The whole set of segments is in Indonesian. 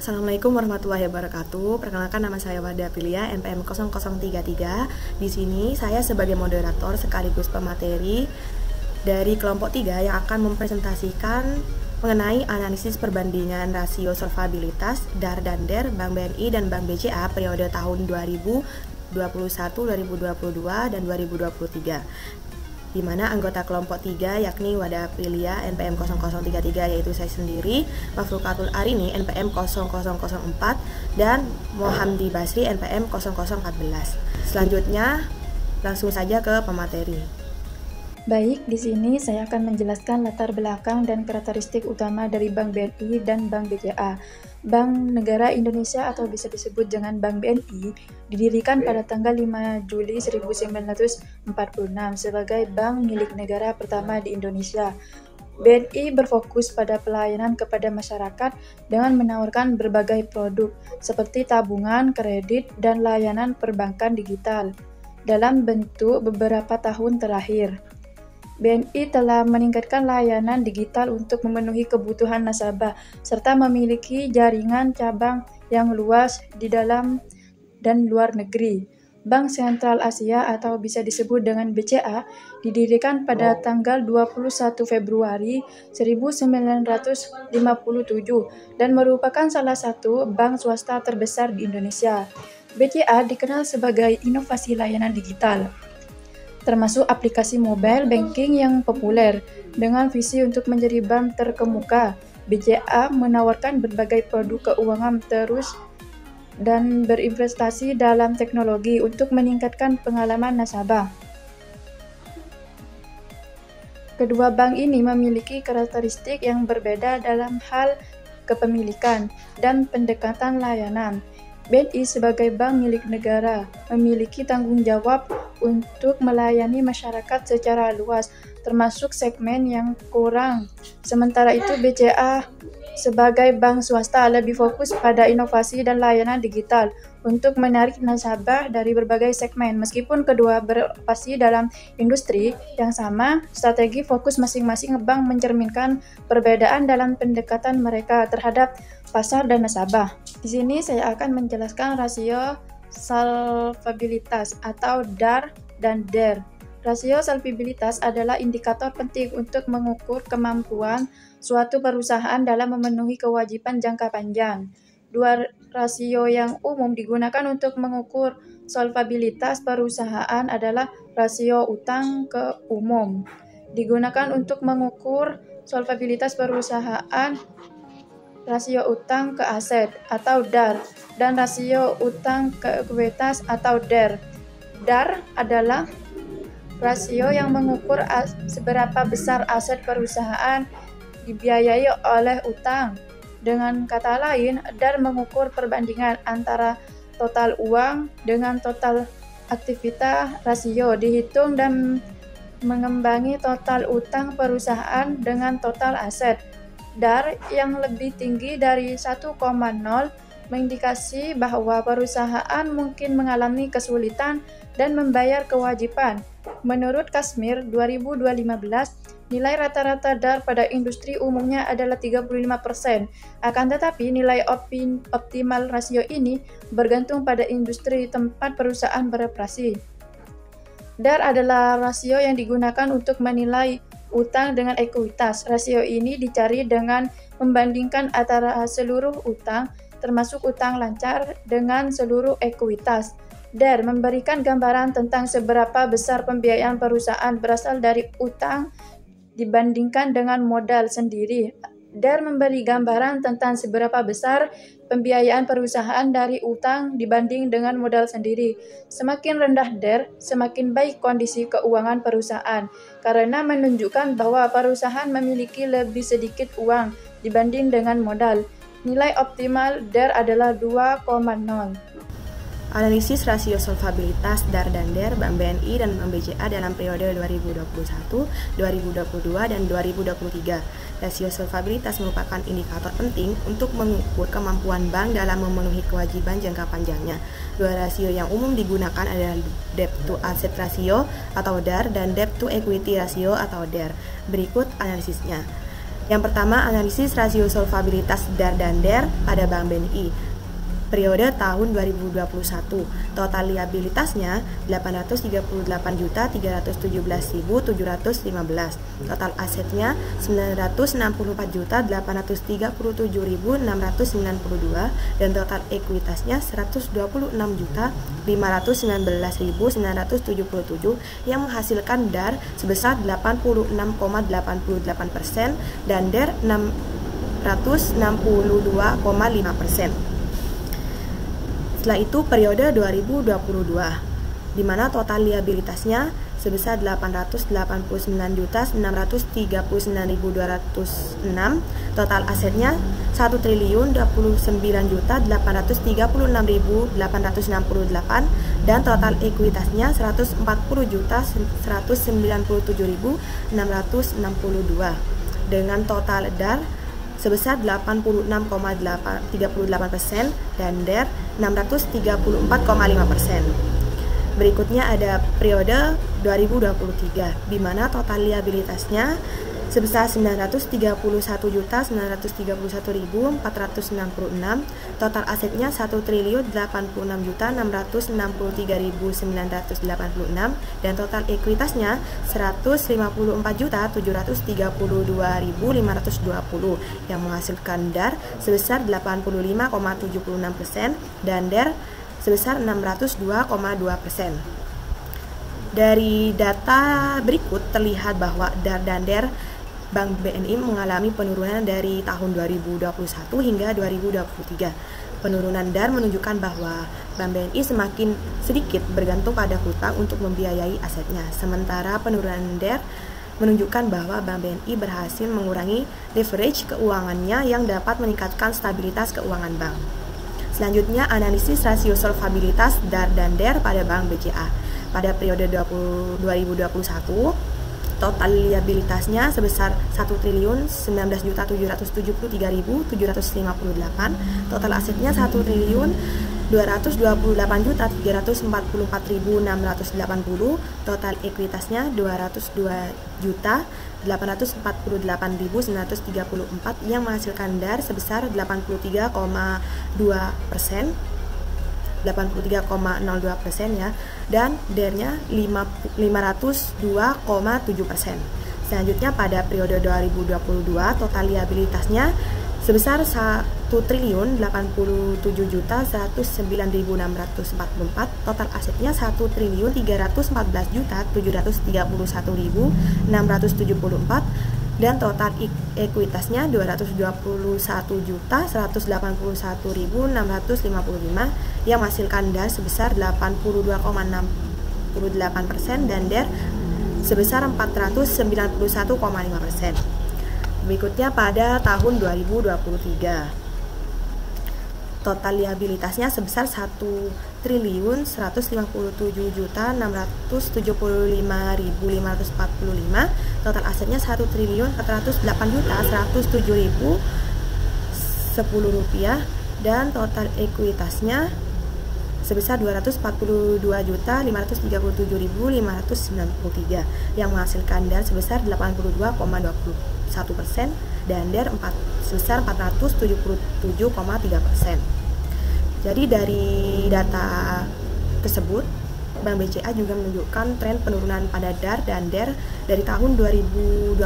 Assalamualaikum warahmatullahi wabarakatuh. Perkenalkan, nama saya Wada Aprilia, NPM 0033. Di sini saya sebagai moderator sekaligus pemateri dari kelompok 3 yang akan mempresentasikan mengenai analisis perbandingan rasio solvabilitas DAR dan DER Bank BNI dan Bank BCA periode tahun 2021, 2022, dan 2023. Di mana anggota kelompok 3 yakni Wada Aprilia NPM 0033 yaitu saya sendiri, Mafrukatul Arini NPM 0004, dan Mohamdi Basri NPM 0014. Selanjutnya langsung saja ke pemateri. Baik, di sini saya akan menjelaskan latar belakang dan karakteristik utama dari Bank BNI dan Bank BCA. Bank Negara Indonesia atau bisa disebut dengan Bank BNI didirikan pada tanggal 5 Juli 1946 sebagai bank milik negara pertama di Indonesia. BNI berfokus pada pelayanan kepada masyarakat dengan menawarkan berbagai produk seperti tabungan, kredit, dan layanan perbankan digital. Dalam bentuk beberapa tahun terakhir, BNI telah meningkatkan layanan digital untuk memenuhi kebutuhan nasabah, serta memiliki jaringan cabang yang luas di dalam dan luar negeri. Bank Sentral Asia atau bisa disebut dengan BCA didirikan pada tanggal 21 Februari 1957 dan merupakan salah satu bank swasta terbesar di Indonesia. BCA dikenal sebagai inovasi layanan digital, termasuk aplikasi mobile banking yang populer. Dengan visi untuk menjadi bank terkemuka, BCA menawarkan berbagai produk keuangan terus dan berinvestasi dalam teknologi untuk meningkatkan pengalaman nasabah. Kedua bank ini memiliki karakteristik yang berbeda dalam hal kepemilikan dan pendekatan layanan. BNI sebagai bank milik negara memiliki tanggung jawab untuk melayani masyarakat secara luas, termasuk segmen yang kurang. Sementara itu, BCA sebagai bank swasta lebih fokus pada inovasi dan layanan digital untuk menarik nasabah dari berbagai segmen. Meskipun kedua beroperasi dalam industri yang sama, strategi fokus masing-masing bank mencerminkan perbedaan dalam pendekatan mereka terhadap pasar dan nasabah. Di sini saya akan menjelaskan rasio solvabilitas atau DAR dan DER. Rasio solvabilitas adalah indikator penting untuk mengukur kemampuan suatu perusahaan dalam memenuhi kewajiban jangka panjang. Dua rasio yang umum digunakan untuk mengukur solvabilitas perusahaan adalah rasio utang ke umum. Digunakan untuk mengukur solvabilitas perusahaan rasio utang ke aset atau DAR dan rasio utang ke ekuitas atau DER. DAR adalah rasio yang mengukur seberapa besar aset perusahaan dibiayai oleh utang. Dengan kata lain, DAR mengukur perbandingan antara total uang dengan total aktivitas. Rasio dihitung dan mengembangi total utang perusahaan dengan total aset. DAR yang lebih tinggi dari 1,0 mengindikasi bahwa perusahaan mungkin mengalami kesulitan dan membayar kewajiban. Menurut Kashmir 2015, nilai rata-rata DAR pada industri umumnya adalah 35%. Akan tetapi, nilai optimal rasio ini bergantung pada industri tempat perusahaan beroperasi. DAR adalah rasio yang digunakan untuk menilai utang dengan ekuitas. Rasio ini dicari dengan membandingkan antara seluruh utang, termasuk utang lancar, dengan seluruh ekuitas. DER memberikan gambaran tentang seberapa besar pembiayaan perusahaan berasal dari utang dibandingkan dengan modal sendiri. DER memberi gambaran tentang seberapa besar pembiayaan perusahaan dari utang dibanding dengan modal sendiri. Semakin rendah DER, semakin baik kondisi keuangan perusahaan, karena menunjukkan bahwa perusahaan memiliki lebih sedikit uang dibanding dengan modal. Nilai optimal DER adalah 2,0. Analisis rasio solvabilitas DAR dan DER Bank BNI dan Bank BCA dalam periode 2021, 2022, dan 2023. Rasio solvabilitas merupakan indikator penting untuk mengukur kemampuan bank dalam memenuhi kewajiban jangka panjangnya. Dua rasio yang umum digunakan adalah Debt to Asset Ratio atau DAR dan Debt to Equity Ratio atau DER. Berikut analisisnya. Yang pertama, analisis rasio solvabilitas DAR dan DER pada Bank BNI. Periode tahun 2021, total liabilitasnya 838.317.715, total asetnya 964.837.692, dan total ekuitasnya 126.519.977 yang menghasilkan DAR sebesar 86,88% dan DER 662,5%. Setelah itu periode 2022, di mana total liabilitasnya sebesar 889.639.206, total asetnya 1.029.836.868, dan total ekuitasnya 140.197.662, dengan total DAR sebesar 86,38% dan DER 634,5%. Berikutnya ada periode 2023, di mana total liabilitasnya sebesar 931.931.466, total asetnya 1.086.663.986, dan total ekuitasnya 154.732.520 yang menghasilkan DAR sebesar 85,76% dan DER sebesar 602,2%. Dari data berikut terlihat bahwa DAR dan DER Bank BNI mengalami penurunan dari tahun 2021 hingga 2023. Penurunan DAR menunjukkan bahwa Bank BNI semakin sedikit bergantung pada hutang untuk membiayai asetnya. Sementara penurunan DER menunjukkan bahwa Bank BNI berhasil mengurangi leverage keuangannya yang dapat meningkatkan stabilitas keuangan bank. Selanjutnya, analisis rasio solvabilitas DAR dan DER pada Bank BCA. Pada periode 2021, total liabilitasnya sebesar 1.019.773.758, total asetnya 1.228.344.680, total ekuitasnya 202.848.934 yang menghasilkan DAR sebesar 83,02%. 83,02% ya, dan DER-nya 502,7%. Selanjutnya pada periode 2022, total liabilitasnya sebesar 1.087.109.644, total asetnya 1.314.731.674, dan total ekuitasnya 221.181.655 yang menghasilkan DAR sebesar 82,68% dan DER sebesar 491,5%. Berikutnya pada tahun 2023, total liabilitasnya sebesar 1.157.675.545, total asetnya 1.408.107.010 rupiah, dan total ekuitasnya sebesar 242.537.593 yang menghasilkan DAR sebesar 82,21% dan DER sebesar 477,3%. Jadi dari data tersebut, Bank BCA juga menunjukkan tren penurunan pada DAR dan DER dari tahun 2021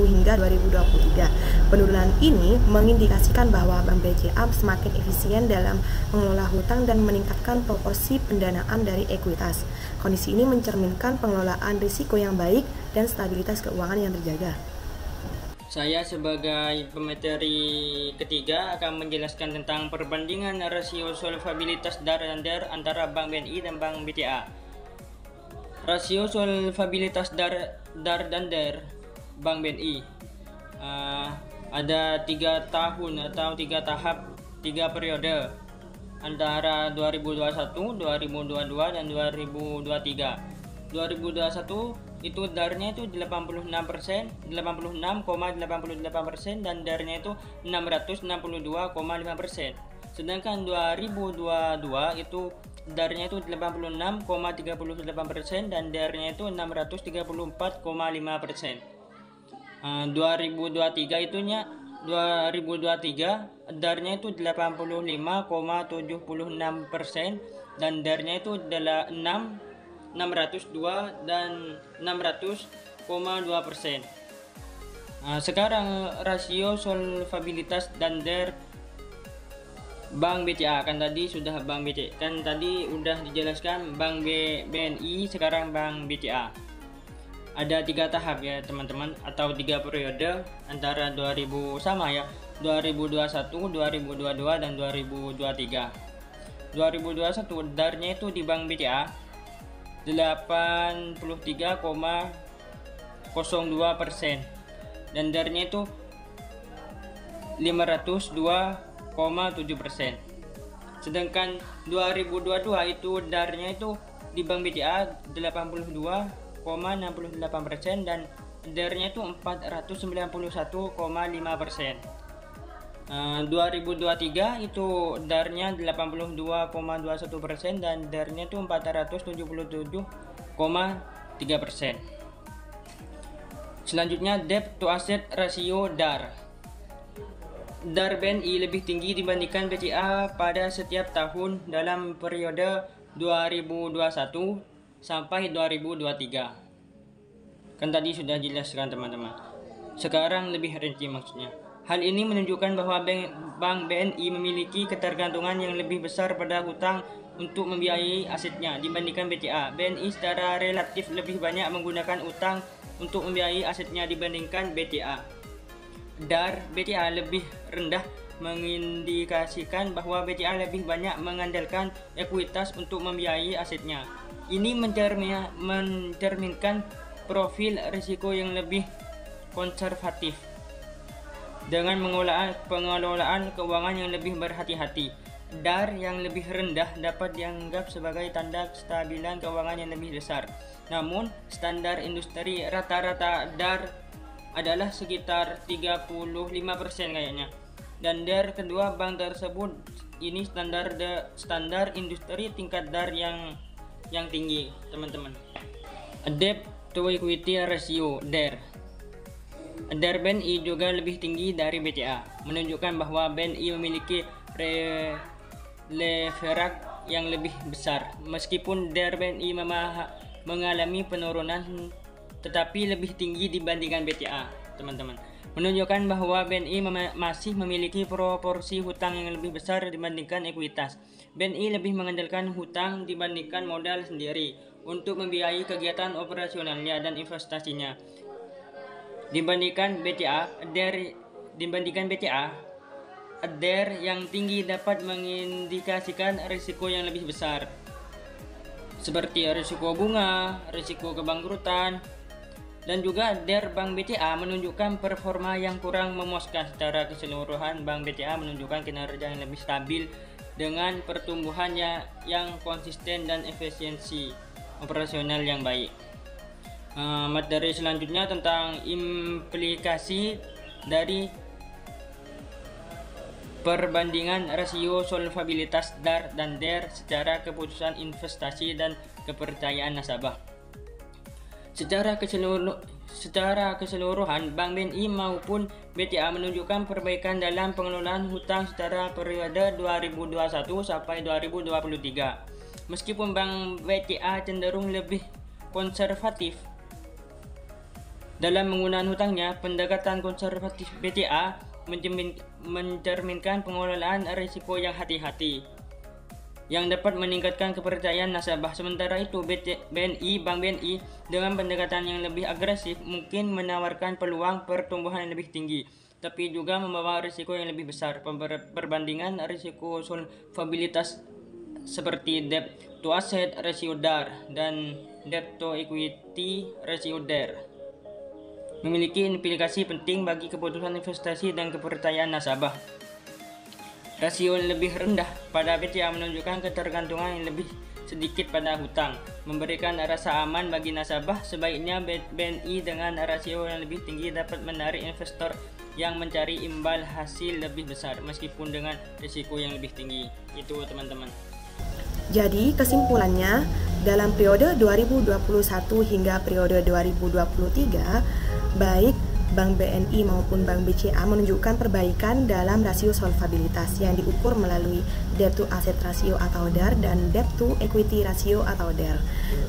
hingga 2023. Penurunan ini mengindikasikan bahwa Bank BCA semakin efisien dalam mengelola hutang dan meningkatkan proporsi pendanaan dari ekuitas. Kondisi ini mencerminkan pengelolaan risiko yang baik dan stabilitas keuangan yang terjaga. Saya sebagai pemateri ketiga akan menjelaskan tentang perbandingan rasio solvabilitas DAR dan DER antara Bank BNI dan Bank BCA. Rasio solvabilitas DAR dan DER Bank BNI ada 3 tahun atau 3 tahap, 3 periode. antara 2021, 2022 dan 2023. 2021 itu DAR-nya itu 86%, 86,88% dan DAR-nya itu 662,5%. Sedangkan 2022 itu DAR-nya itu 86,38% dan DAR-nya itu 634,5%. 2023 itunya 2023 DAR-nya itu 85,76% dan DAR-nya itu 602 dan 600,2%. Sekarang rasio solvabilitas dan DAR Bank BCA, kan tadi sudah Bank BCA, kan tadi udah dijelaskan Bank BNI, sekarang Bank BCA. Ada 3 tahap ya teman-teman, atau 3 periode antara 2021, 2022 dan 2023. 2021 DAR-nya itu di Bank BCA 83,02% dan DAR-nya itu 502,7%. Sedangkan 2022 itu DAR-nya itu di Bank BCA 82,68% dan DAR-nya itu 491,5%. 2023 itu DAR-nya 82,21% dan DAR-nya itu 477,3%. Selanjutnya debt to asset ratio DAR. DAR BNI lebih tinggi dibandingkan BCA pada setiap tahun dalam periode 2021 sampai 2023. Kan tadi sudah jelaskan teman-teman. Sekarang lebih rinci maksudnya. Hal ini menunjukkan bahwa Bank BNI memiliki ketergantungan yang lebih besar pada hutang untuk membiayai asetnya dibandingkan BCA. BNI secara relatif lebih banyak menggunakan utang untuk membiayai asetnya dibandingkan BCA. DAR BCA lebih rendah mengindikasikan bahwa BCA lebih banyak mengandalkan ekuitas untuk membiayai asetnya. Ini mencerminkan profil risiko yang lebih konservatif dengan pengelolaan keuangan yang lebih berhati-hati. DAR yang lebih rendah dapat dianggap sebagai tanda kestabilan keuangan yang lebih besar. Namun, standar industri rata-rata DAR adalah sekitar 35% kayaknya. Dan DAR kedua bank tersebut ini standar industri tingkat DAR yang tinggi, teman-teman. Debt to equity ratio DAR. DAR BNI juga lebih tinggi dari BCA, menunjukkan bahwa BNI memiliki leverage yang lebih besar. Meskipun DAR BNI mengalami penurunan, tetapi lebih tinggi dibandingkan BCA, teman-teman. Menunjukkan bahwa BNI masih memiliki proporsi hutang yang lebih besar dibandingkan ekuitas. BNI lebih mengandalkan hutang dibandingkan modal sendiri untuk membiayai kegiatan operasionalnya dan investasinya. Dibandingkan BCA, DAR yang tinggi dapat mengindikasikan risiko yang lebih besar, seperti risiko bunga, risiko kebangkrutan, dan juga DAR Bank BCA menunjukkan performa yang kurang memuaskan. Secara keseluruhan, Bank BCA menunjukkan kinerja yang lebih stabil dengan pertumbuhannya yang konsisten dan efisiensi operasional yang baik. Materi selanjutnya tentang implikasi dari perbandingan rasio solvabilitas DAR dan DAR secara keputusan investasi dan kepercayaan nasabah. Secara keseluruhan, Bank BNI maupun BCA menunjukkan perbaikan dalam pengelolaan hutang secara periode 2021 sampai 2023. Meskipun Bank BCA cenderung lebih konservatif dalam penggunaan hutangnya, pendekatan konservatif BCA mencerminkan pengelolaan risiko yang hati-hati yang dapat meningkatkan kepercayaan nasabah. Sementara itu, Bank BNI dengan pendekatan yang lebih agresif mungkin menawarkan peluang pertumbuhan yang lebih tinggi, tapi juga membawa risiko yang lebih besar. Perbandingan risiko solvabilitas seperti debt to asset ratio DAR dan debt to equity ratio DAR memiliki implikasi penting bagi keputusan investasi dan kepercayaan nasabah. Rasio yang lebih rendah pada BCA menunjukkan ketergantungan yang lebih sedikit pada hutang, memberikan rasa aman bagi nasabah. Sebaiknya BNI dengan rasio yang lebih tinggi dapat menarik investor yang mencari imbal hasil lebih besar meskipun dengan risiko yang lebih tinggi. Itu teman-teman. Jadi kesimpulannya, dalam periode 2021 hingga periode 2023, baik Bank BNI maupun Bank BCA menunjukkan perbaikan dalam rasio solvabilitas yang diukur melalui debt to asset ratio atau DAR dan debt to equity ratio atau DER.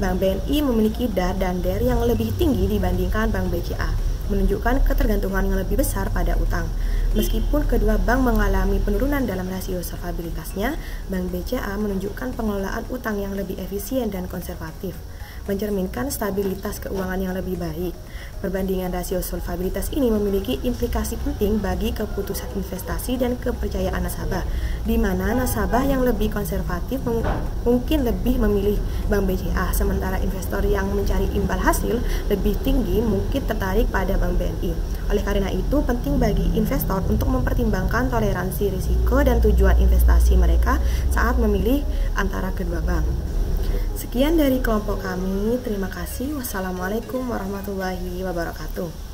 Bank BNI memiliki DAR dan DER yang lebih tinggi dibandingkan Bank BCA, menunjukkan ketergantungan yang lebih besar pada utang. Meskipun kedua bank mengalami penurunan dalam rasio solvabilitasnya, Bank BCA menunjukkan pengelolaan utang yang lebih efisien dan konservatif, mencerminkan stabilitas keuangan yang lebih baik. Perbandingan rasio solvabilitas ini memiliki implikasi penting bagi keputusan investasi dan kepercayaan nasabah, di mana nasabah yang lebih konservatif mungkin lebih memilih Bank BCA, sementara investor yang mencari imbal hasil lebih tinggi mungkin tertarik pada Bank BNI. Oleh karena itu, penting bagi investor untuk mempertimbangkan toleransi risiko dan tujuan investasi mereka saat memilih antara kedua bank. Sekian dari kelompok kami, terima kasih. Wassalamualaikum warahmatullahi wabarakatuh.